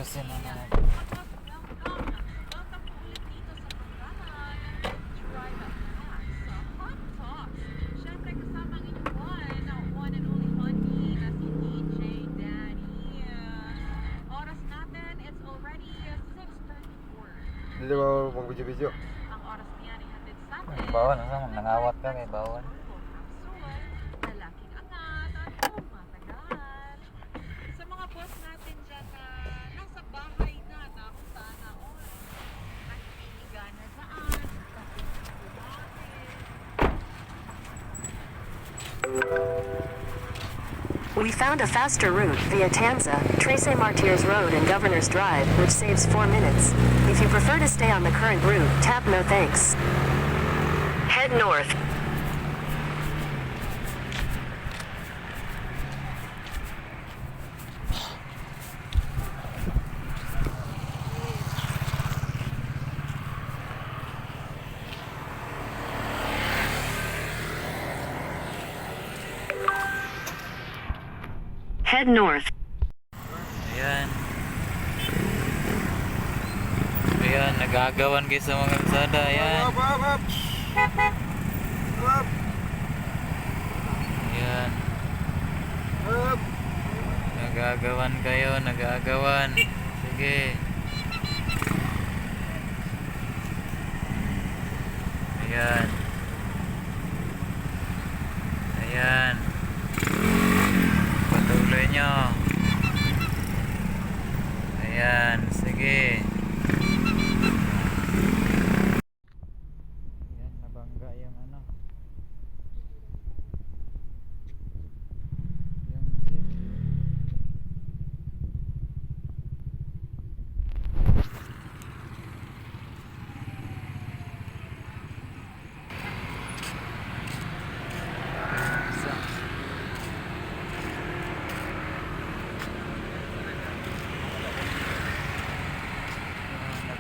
ayusin na natin. Hindi ba mag-video-video? Bawal na sa nangawat ka kay bawal. Sa mga boss natin dyan na nasa bahay na kung saan ako nakikiga na saan, We found a faster route via Tanza, Trece Martyrs Road and Governor's Drive, which saves 4 minutes. If you prefer to stay on the current route, tap no thanks. Head north. Head north. Ayan. Ayan, nagagawan kayo sa mga kalsada. Ayan. Up, up, up! Up! Ayan. Up! Nagagawan kayo, nagagawan. Sige. Ayan. Ayan. Patuloy nyo. Ayan, sige. Ayan, nabangga yung ano. Yung jeep.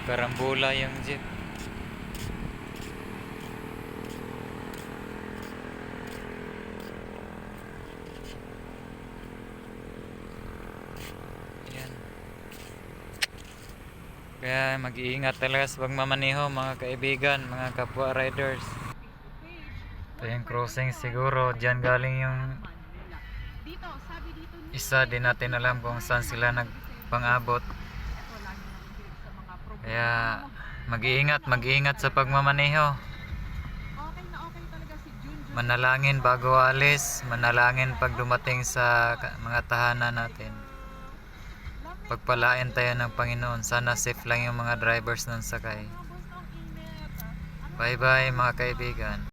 Nagkarambula yung jeep. Ayan. Kaya mag-iingat talaga sa pagmamaneho mga kaibigan, mga kapwa riders. Ito yung crossing siguro, dyan galing yung dito, sabi dito ni isa, di natin alam kung saan sila nagpang-abot. Kaya mag-iingat sa pagmamaneho. okay na okay talaga si Junjun. Manalangin bago alis, manalangin pag dumating sa mga tahanan natin. Pagpalain tayo ng Panginoon. Sana safe lang yung mga drivers ng sakay. Bye bye mga kaibigan.